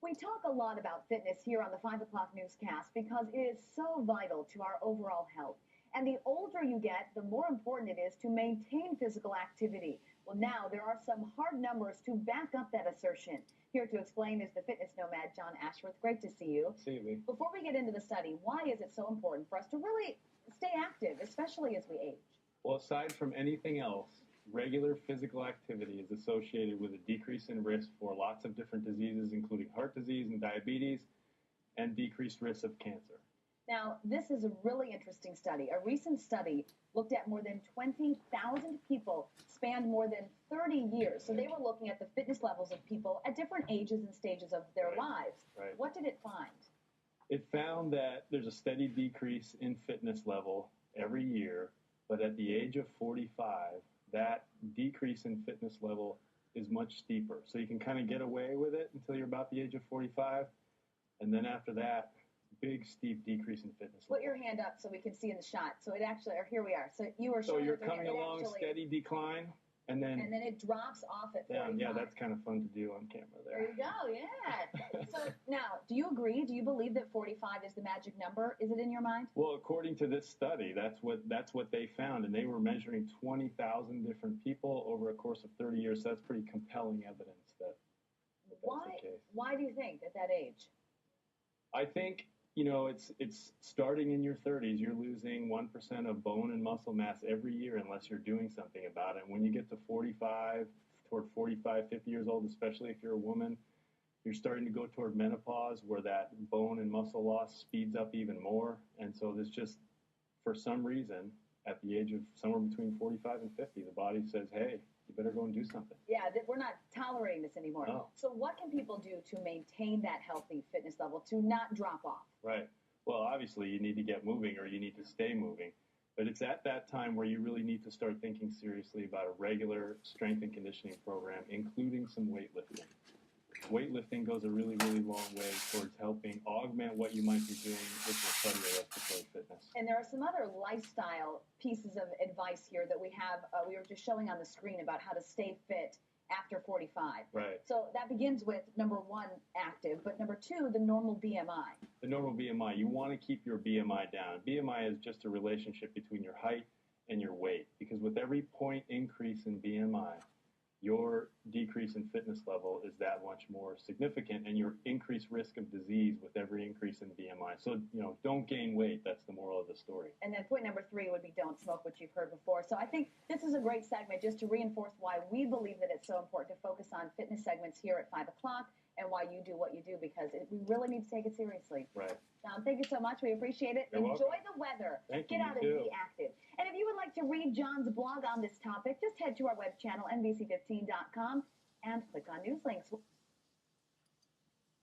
We talk a lot about fitness here on the 5 o'clock newscast because it is so vital to our overall health. And the older you get, the more important it is to maintain physical activity. Well, now there are some hard numbers to back up that assertion. Here to explain is the fitness nomad, John Ashworth. Great to see you. See you. Before we get into the study, why is it so important for us to really stay active, especially as we age? Well, aside from anything else, regular physical activity is associated with a decrease in risk for lots of different diseases, including heart disease and diabetes, and decreased risk of cancer. Now, this is a really interesting study. A recent study looked at more than 20,000 people spanned more than 30 years. So they were looking at the fitness levels of people at different ages and stages of their lives. Right. What did it find? It found that there's a steady decrease in fitness level every year, but at the age of 45, that decrease in fitness level is much steeper. So you can kind of get away with it until you're about the age of 45. And then after that, big, steep decrease in fitness level. Put your hand up so we can see in the shot. So it actually, or here we are. So you were So showing you're us coming along steady decline, and then it drops off at 45. Yeah, that's kind of fun to do on camera there. There you go, yeah. So now, do you agree? Do you believe that 45 is the magic number? Is it in your mind? Well, according to this study, that's what they found, and they were measuring 20,000 different people over a course of 30 years. So that's pretty compelling evidence that that's the case. Why do you think at that age? I think, it's starting in your 30s. You're losing 1% of bone and muscle mass every year unless you're doing something about it. When you get to 45, toward 45, 50 years old, especially if you're a woman, you're starting to go toward menopause where that bone and muscle loss speeds up even more. And so there's just, for some reason, at the age of somewhere between 45 and 50, the body says, hey, you better go and do something. Yeah, we're not tolerating this anymore. No. So what can people do to maintain that healthy fitness level, to not drop off? Right. Well, obviously, you need to get moving or you need to stay moving. But it's at that time where you really need to start thinking seriously about a regular strength and conditioning program, including some weightlifting. Weightlifting goes a really, really long way towards helping augment what you might be doing with your cardiorespiratory fitness. And there are some other lifestyle pieces of advice here that we have. We were just showing on the screen about how to stay fit after 45. Right. So that begins with, number one, active, but number two, the normal BMI. The normal BMI. You want to keep your BMI down. BMI is just a relationship between your height and your weight, because with every point increase in BMI, your decrease in fitness level is that much more significant, and your increased risk of disease with every increase in BMI. So, don't gain weight. That's the moral of the story. And then point number three would be don't smoke, which you've heard before. So I think this is a great segment just to reinforce why we believe that it's so important to focus on fitness segments here at 5 o'clock and why you do what you do, because we really need to take it seriously. Right. John, thank you so much. We appreciate it. You're Enjoy welcome. the weather. Thank Get you. out and be active. And if you would like to read John's blog on this topic, just head to our web channel, NBC15.com, and click on news links.